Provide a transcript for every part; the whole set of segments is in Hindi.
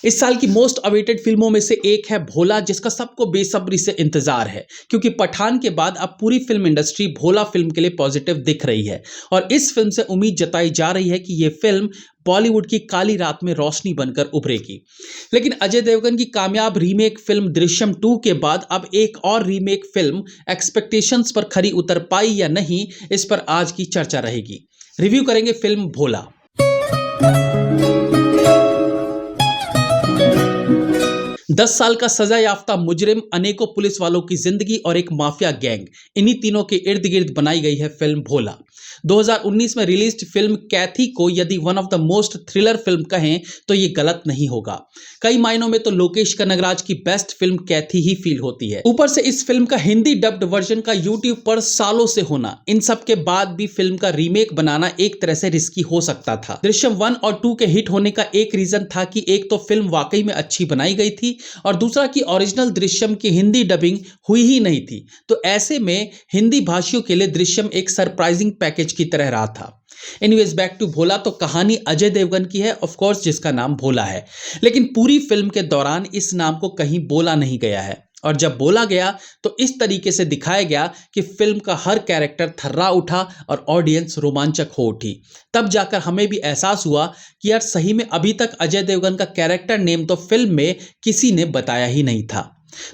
इस साल की मोस्ट अवेटेड फिल्मों में से एक है भोला, जिसका सबको बेसब्री से इंतजार है क्योंकि पठान के बाद अब पूरी फिल्म इंडस्ट्री भोला फिल्म के लिए पॉजिटिव दिख रही है और इस फिल्म से उम्मीद जताई जा रही है कि ये फिल्म बॉलीवुड की काली रात में रोशनी बनकर उभरेगी। लेकिन अजय देवगन की कामयाब रीमेक फिल्म दृश्यम 2 के बाद अब एक और रीमेक फिल्म एक्सपेक्टेशंस पर खरी उतर पाई या नहीं, इस पर आज की चर्चा रहेगी। रिव्यू करेंगे फिल्म भोला। 10 साल का सजा याफ्ता मुजरिम, अनेकों पुलिस वालों की जिंदगी और एक माफिया गैंग, इन्हीं तीनों के इर्द गिर्द बनाई गई है फिल्म भोला। 2019 में रिलीज्ड फिल्म कैथी को यदि one of the most thriller film कहें तो ये गलत नहीं होगा। कई मायनों में तो लोकेश कनगराज की बेस्ट फिल्म कैथी ही फील होती है। ऊपर से इस फिल्म का हिंदी डब्ड वर्जन का यूट्यूब पर सालों से होना, इन सब के बाद भी फिल्म का रीमेक बनाना एक तरह से रिस्की हो सकता था। दृश्यम 1 और 2 के हिट होने का एक रीजन था कि एक तो फिल्म वाकई में अच्छी बनाई गई थी और दूसरा कि ओरिजिनल दृश्यम की हिंदी डबिंग हुई ही नहीं थी। तो ऐसे में हिंदी भाषियों के लिए दृश्यम एक सरप्राइजिंग पैकेज की तरह रहा था। एनीवेज बैक टू भोला। तो कहानी अजय देवगन की है, ऑफ कोर्स, जिसका नाम भोला है, लेकिन पूरी फिल्म के दौरान इस नाम को कहीं बोला नहीं गया है और जब बोला गया तो इस तरीके से दिखाया गया कि फिल्म का हर कैरेक्टर थर्रा उठा और ऑडियंस रोमांचक हो उठी। तब जाकर हमें भी एहसास हुआ कि यार सही में अभी तक अजय देवगन का कैरेक्टर नेम तो फिल्म में किसी ने बताया ही नहीं था।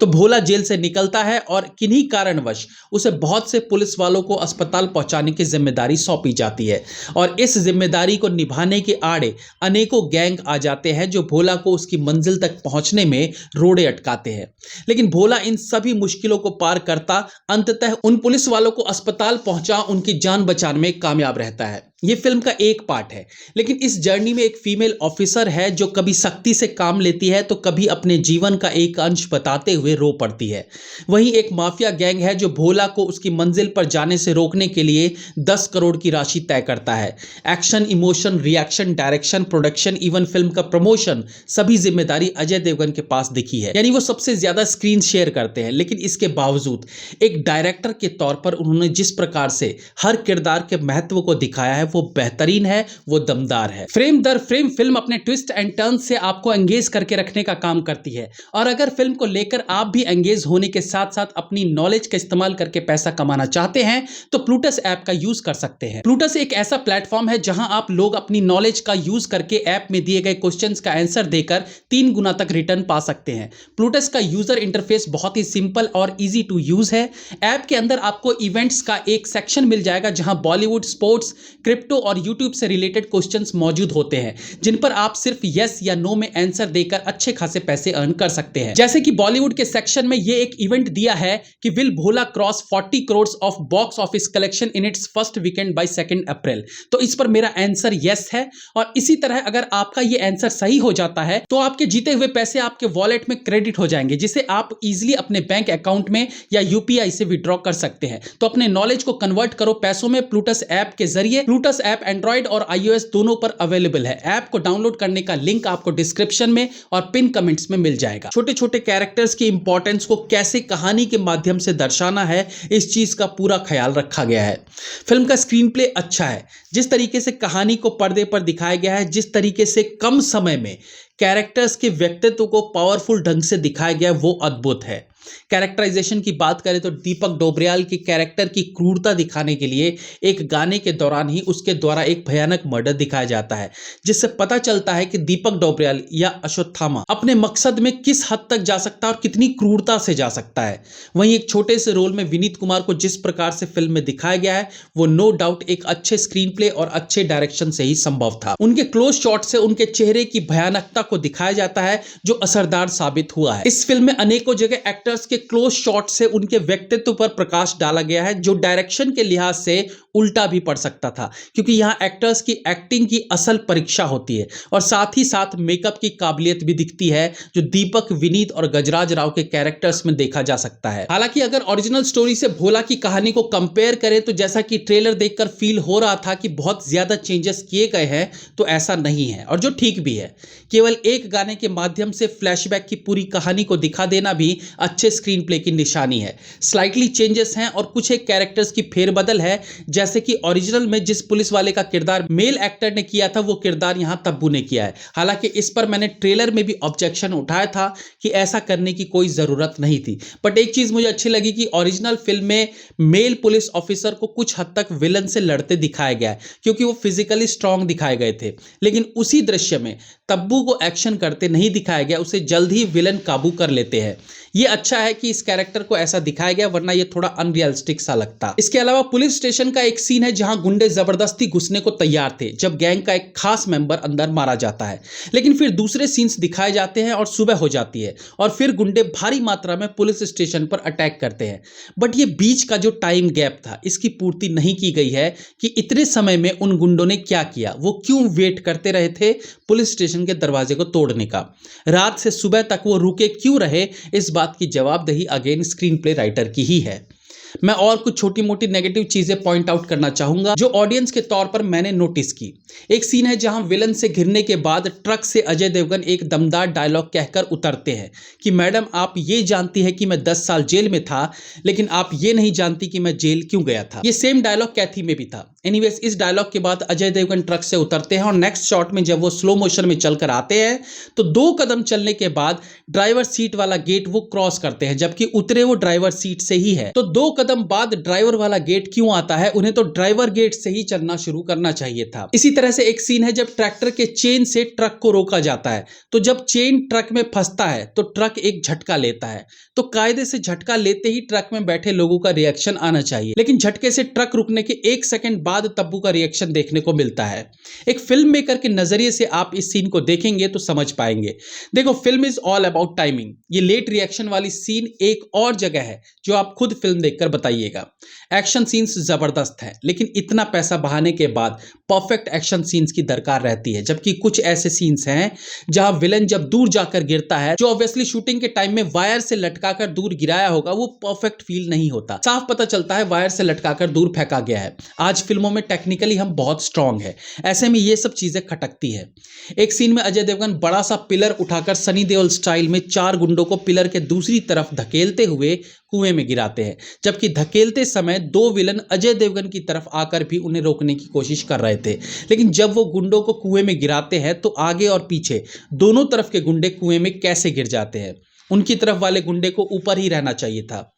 तो भोला जेल से निकलता है और किन्हीं कारणवश उसे बहुत से पुलिस वालों को अस्पताल पहुंचाने की जिम्मेदारी सौंपी जाती है और इस जिम्मेदारी को निभाने के आड़े अनेकों गैंग आ जाते हैं जो भोला को उसकी मंजिल तक पहुंचने में रोड़े अटकाते हैं। लेकिन भोला इन सभी मुश्किलों को पार करता अंततः उन पुलिस वालों को अस्पताल पहुंचा उनकी जान बचाने में कामयाब रहता है। ये फिल्म का एक पार्ट है, लेकिन इस जर्नी में एक फीमेल ऑफिसर है जो कभी सख्ती से काम लेती है तो कभी अपने जीवन का एक अंश बताते हुए रो पड़ती है। वहीं एक माफिया गैंग है जो भोला को उसकी मंजिल पर जाने से रोकने के लिए 10 करोड़ की राशि तय करता है। Action, emotion, reaction, direction, production, even film का प्रमोशन, सभी जिम्मेदारी अजय देवगन के पास दिखी है, यानी वो सबसे ज्यादा स्क्रीन शेयर करते हैं। लेकिन इसके बावजूद एक डायरेक्टर के तौर पर उन्होंने जिस प्रकार से हर किरदार के महत्व को दिखाया है वो बेहतरीन है, वो दमदार है। फ्रेम दर फ्रेम फिल्म अपने ट्विस्ट एंड टर्न से आपको एंगेज करके रखने का काम करती है और अगर फिल्म को लेकर आप भी एंगेज होने के साथ साथ अपनी नॉलेज का इस्तेमाल करके पैसा कमाना चाहते हैं तो प्लूटस ऐप का यूज कर सकते हैं। प्लूटस एक ऐसा प्लेटफॉर्म है जहां आप लोग अपनी नॉलेज का यूज करके ऐप में दिए गए क्वेश्चंस का आंसर देकर 3 गुना तक रिटर्न पा सकते हैं। प्लूटस का यूजर इंटरफेस बहुत ही सिंपल और इजी टू यूज है। ऐप के अंदर आपको इवेंट्स का एक सेक्शन मिल जाएगा जहां बॉलीवुड, स्पोर्ट्स, क्रिप्टो और यूट्यूब से रिलेटेड क्वेश्चंस मौजूद होते हैं जिन पर आप सिर्फ यस या नो में आंसर देकर अच्छे खासे पैसे अर्न कर सकते हैं। जैसे कि बॉलीवुड के सेक्शन में ये एक इवेंट दिया है कि will Bhola cross 40 crore of box office collection in its first weekend by 2 April. तो इस पर मेरा आंसर यस है और इसी तरह अगर आपका ये आंसर सही हो जाता है तो आपके जीते हुए पैसे आपके वॉलेट में क्रेडिट हो जाएंगे जिसे आप इजीली अपने बैंक अकाउंट में या यूपीआई से विड्रॉ कर सकते हैं। तो अपने नॉलेज को कन्वर्ट करो पैसों में प्लूटस ऐप के जरिए। प्लूटस ऐप एंड्रॉइड और iOS दोनों पर अवेलेबल है। ऐप को डाउनलोड करने का लिंक आपको डिस्क्रिप्शन में और पिन कमेंट्स में मिल जाएगा। छोटे छोटे कैरेक्टर्स की इंपॉर्टेंस को कैसे कहानी के माध्यम से दर्शाना है, इस चीज का पूरा ख्याल रखा गया है। फिल्म का स्क्रीन प्ले अच्छा है। जिस तरीके से कहानी को पर्दे पर दिखाया गया है, जिस तरीके से कम समय में कैरेक्टर्स के व्यक्तित्व को पावरफुल ढंग से दिखाया गया, वो अद्भुत है। कैरेक्टराइजेशन की बात करें तो दीपक डोबरियाल की कैरेक्टर की क्रूरता दिखाने के लिए एक गाने के दौरान ही उसके द्वारा एक भयानक मर्डर दिखाया जाता है जिससे पता चलता है कि दीपक डोबरियाल या अश्वत्थामा अपने मकसद में किस हद तक जा सकता है और कितनी क्रूरता से जा सकता है। वहीं एक छोटे से रोल में विनीत कुमार को जिस प्रकार से फिल्म में दिखाया गया है वो नो डाउट एक अच्छे स्क्रीन प्ले और अच्छे डायरेक्शन से ही संभव था। उनके क्लोज शॉट से उनके चेहरे की भयानकता को दिखाया जाता है जो असरदार साबित हुआ है। इस फिल्म में अनेकों जगह एक्टर्स के क्लोज शॉट से उनके व्यक्तित्व पर प्रकाश डाला गया है जो डायरेक्शन के लिहाज से उल्टा भी पड़ सकता था क्योंकि यहां एक्टर्स की एक्टिंग की असल परीक्षा होती है और साथ ही साथ मेकअप की काबिलियत भी दिखती है जो दीपक, विनीत और गजराज राव के कैरेक्टर्स में देखा जा सकता है। हालांकि अगर ओरिजिनल स्टोरी से भोला की कहानी को कंपेयर करें तो जैसा कि ट्रेलर देखकर फील हो रहा था कि बहुत ज्यादा चेंजेस किए गए हैं, तो ऐसा नहीं है और जो ठीक भी है। केवल एक गाने के माध्यम से फ्लैशबैक की पूरी कहानी को दिखा देना भी अच्छे स्क्रीन प्ले की निशानी है। स्लाइटली चेंजेस हैं और कुछ एक कैरेक्टर्स की फेरबदल है जैसे कि ओरिजिनल में जिस पुलिस वाले का किरदार मेल एक्टर ने किया था वो किरदार यहां तब्बू ने किया है। हालांकि इस पर मैंने ट्रेलर में भी ऑब्जेक्शन उठाया था कि ऐसा करने की कोई जरूरत नहीं थी, बट एक चीज मुझे अच्छी लगी कि ओरिजिनल फिल्म में मेल पुलिस ऑफिसर को कुछ हद तक विलन से लड़ते दिखाया गया है क्योंकि वो फिजिकली स्ट्रांग दिखाए गए थे, लेकिन उसी दृश्य में तब्बू को एक्शन करते नहीं दिखाया गया, उसे जल्द ही विलन काबू कर लेते हैं। ये अच्छा है कि इस कैरेक्टर को ऐसा दिखाया गया, वरना ये थोड़ा अनरियलिस्टिक सा लगता। इसके अलावा पुलिस स्टेशन का एक सीन है जहां गुंडे जबरदस्ती घुसने को तैयार थे जब गैंग का एक खास मेंबर अंदर मारा जाता है, लेकिन फिर दूसरे सीन्स दिखाए जाते हैं और सुबह हो जाती है और फिर गुंडे भारी मात्रा में पुलिस स्टेशन पर अटैक करते हैं। बट ये बीच का जो टाइम गैप था इसकी पूर्ति नहीं की गई है कि इतने समय में उन गुंडों ने क्या किया, वो क्यों वेट करते रहे थे पुलिस स्टेशन के दरवाजे को तोड़ने का, रात से सुबह तक वो रुके क्यों रहे। इस बात की जवाबदेही अगेन स्क्रीन प्ले राइटर की ही है। मैं और कुछ छोटी मोटी नेगेटिव चीजें पॉइंट आउट करना चाहूंगा जो ऑडियंस के तौर पर मैंने नोटिस की। एक सीन है जहां विलन से घिरने के बाद ट्रक से अजय देवगन एक दमदार डायलॉग कहकर उतरते हैं कि मैडम आप ये जानती है कि मैं 10 साल जेल में था, लेकिन आप ये नहीं जानती कि मैं जेल क्यों गया था। ये सेम डायलॉग कैथी में भी था। एनीवेज, इस डायलॉग के बाद अजय देवगन ट्रक से उतरते हैं और नेक्स्ट शॉट में जब वो स्लो मोशन में चलकर आते हैं तो 2 कदम चलने के बाद ड्राइवर सीट वाला गेट वो क्रॉस करते हैं, जबकि उतरे वो ड्राइवर सीट से ही है। तो 2 कदम बाद ड्राइवर वाला गेट क्यों आता है, उन्हें तो ड्राइवर गेट से ही चलना शुरू करना चाहिए था। इसी तरह से एक सीन है जब ट्रैक्टर के चेन से ट्रक को रोका जाता है, तो जब चेन ट्रक में फंसता है तो ट्रक एक झटका लेता है, तो कायदे से झटका लेते ही ट्रक में बैठे लोगों का रिएक्शन आना चाहिए, लेकिन झटके से ट्रक रुकने के 1 सेकंड बाद तब्बू का रिएक्शन देखने को मिलता है। एक फिल्म मेकर के नजरिए से आप इस सीन को देखेंगे तो समझ पाएंगे। देखो, film is all about timing. ये लेट रिएक्शन वाली सीन एक और जगह है जो आप खुद फिल्म देखकर बताइएगा। एक्शन सीन्स जबरदस्त है, लेकिन इतना पैसा बहाने के बाद परफेक्ट एक्शन सीन्स की दरकार रहती है, जबकि कुछ ऐसे सीन्स हैं जहां विलन जब दूर जाकर गिरता है, जो ऑब्वियसली शूटिंग के टाइम में वायर से लटकाकर दूर गिराया होगा, वो परफेक्ट फील नहीं होता। साफ पता चलता है वायर से लटकाकर दूर फेंका गया है। आज फिल्मों में टेक्निकली हम बहुत स्ट्रांग है, ऐसे में ये सब चीजें खटकती है। एक सीन में अजय देवगन बड़ा सा पिलर उठाकर सनी देओल स्टाइल में 4 गुंडों को पिलर के दूसरी तरफ धकेलते हुए कुएं में गिराते हैं, जबकि धकेलते समय 2 विलन अजय देवगन की तरफ आकर भी उन्हें रोकने की कोशिश कर रहे थे, लेकिन जब वो गुंडों को कुएं में गिराते हैं तो आगे और पीछे दोनों तरफ के गुंडे कुएं में कैसे गिर जाते हैं। उनकी तरफ वाले गुंडे को ऊपर ही रहना चाहिए था।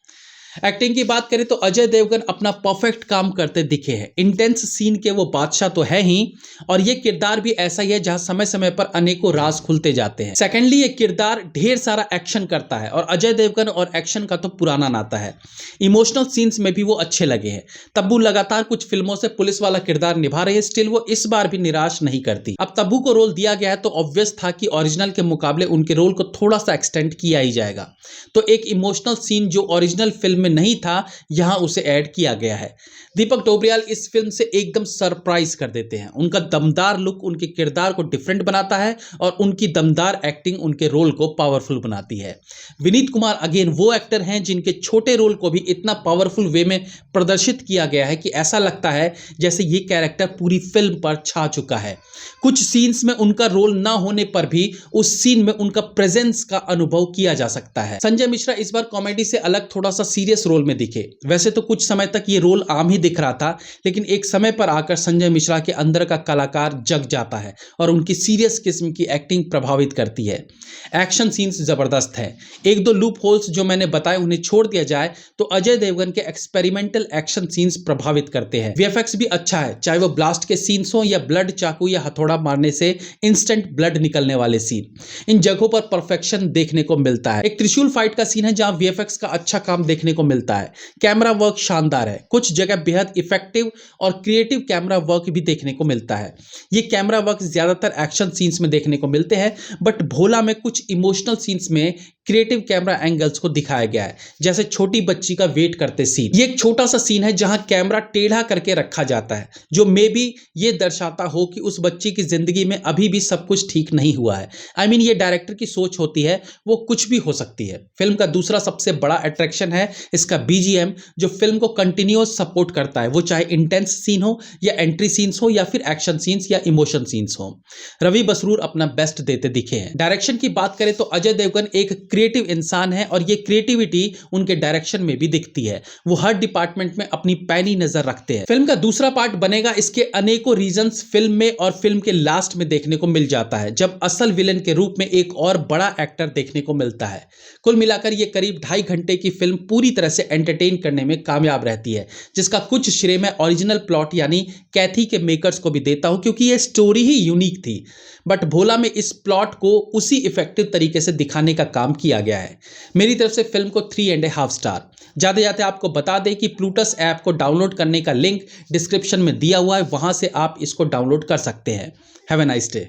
एक्टिंग की बात करें तो अजय देवगन अपना परफेक्ट काम करते दिखे हैं। इंटेंस सीन के वो बादशाह तो है ही, और ये किरदार भी ऐसा ही है जहां समय समय पर अनेकों राज खुलते जाते हैं। सेकेंडली, ये किरदार ढेर सारा एक्शन करता है और अजय देवगन और एक्शन का तो पुराना नाता है। इमोशनल सीन्स में भी वो अच्छे लगे हैं। तब्बू लगातार कुछ फिल्मों से पुलिस वाला किरदार निभा रही है, स्टिल वो इस बार भी निराश नहीं करती। अब तब्बू को रोल दिया गया है तो ऑब्वियस था कि ओरिजिनल के मुकाबले उनके रोल को थोड़ा सा एक्सटेंड किया ही जाएगा, तो एक इमोशनल सीन जो ओरिजिनल फिल्म में नहीं था, यहां उसे ऐड किया गया है। दीपक डोबरियाल इस फिल्म से एकदम सरप्राइज कर देते हैं। उनका दमदार लुक उनके किरदार को डिफरेंट बनाता है और उनकी दमदार एक्टिंग उनके रोल को पावरफुल बनाती है। विनीत कुमार अगेन वो एक्टर हैं जिनके छोटे रोल को भी इतना पावरफुल वे में प्रदर्शित किया गया है कि ऐसा लगता है जैसे ये कैरेक्टर पूरी फिल्म पर छा चुका है। कुछ सीन्स में उनका रोल ना होने पर भी उस सीन में उनका प्रेजेंस का अनुभव किया जा सकता है। संजय मिश्रा इस बार कॉमेडी से अलग थोड़ा सा सीरियस रोल में दिखे। वैसे तो कुछ समय तक ये रोल आम ही दिख रहा था, लेकिन एक समय पर आकर संजय मिश्रा के अंदर का कलाकार जग जाता है और उनकी सीरियस किस्म की एक्टिंग प्रभावित करती है। एक्शन सीन्स जबरदस्त है। 1-2 लूप होल्स जो मैंने बताए उन्हें छोड़ दिया जाए तो अजय देवगन के एक्सपेरिमेंटल एक्शन सीन्स प्रभावित करते हैं। वीएफएक्स भी अच्छा है, चाहे वो ब्लास्ट के सीन्स हो या ब्लड चाकू या हथौड़ा मारने से इंस्टेंट ब्लड निकलने वाले सीन, इन जगहों पर परफेक्शन देखने को मिलता है। एक त्रिशूल फाइट का सीन है जहां वीएफएक्स का अच्छा काम देखने को मिलता है। कैमरा वर्क शानदार है, कुछ जगह बेहद इफेक्टिव और क्रिएटिव कैमरा वर्क भी देखने को मिलता है। ये कैमरा वर्क ज्यादातर एक्शन सीन्स में देखने को मिलते हैं, बट भोला में कुछ इमोशनल सीन्स में क्रिएटिव कैमरा एंगल्स को दिखाया गया है, जैसे छोटी बच्ची का वेट करते सीन। ये एक छोटा सा सीन है जहां कैमरा टेढ़ा करके रखा जाता है, जो मे बी ये दर्शाता हो कि उस बच्ची की जिंदगी में अभी भी सब कुछ ठीक नहीं हुआ है। आई मीन ये डायरेक्टर की सोच होती है, वो कुछ भी हो सकती है। फिल्म का दूसरा सबसे बड़ा अट्रैक्शन है इसका बीजीएम, जो फिल्म को कंटिन्यूअस सपोर्ट करता है, वो चाहे इंटेंस सीन हो या एंट्री सीन्स हो या फिर एक्शन सीन्स या इमोशन सीन्स हो। रवि बसरूर अपना बेस्ट देते दिखे हैं। डायरेक्शन की बात करें तो अजय देवगन एक क्रिएटिव इंसान है और ये क्रिएटिविटी उनके डायरेक्शन में भी दिखती है। वो हर डिपार्टमेंट में अपनी पैनी नजर रखते हैं। फिल्म का दूसरा पार्ट बनेगा, इसके अनेकों रीजंस फिल्म में और फिल्म के लास्ट में देखने को मिल जाता है, जब असल विलेन के रूप में एक और बड़ा एक्टर देखने को मिलता है। कुल मिलाकर ये करीब 2.5 घंटे की फिल्म पूरी तरह से एंटरटेन करने में कामयाब रहती है, जिसका कुछ श्रेय मैं ओरिजिनल प्लॉट यानी कैथी के मेकर्स को भी देता हूं, क्योंकि ये स्टोरी ही यूनिक थी। बट भोला में इस प्लॉट को उसी इफेक्टिव तरीके से दिखाने का काम किया गया है। मेरी तरफ से फिल्म को 3.5 स्टार। जाते जाते आपको बता दें कि प्लूटस ऐप को डाउनलोड करने का लिंक डिस्क्रिप्शन में दिया हुआ है, वहां से आप इसको डाउनलोड कर सकते हैं। Have a nice day.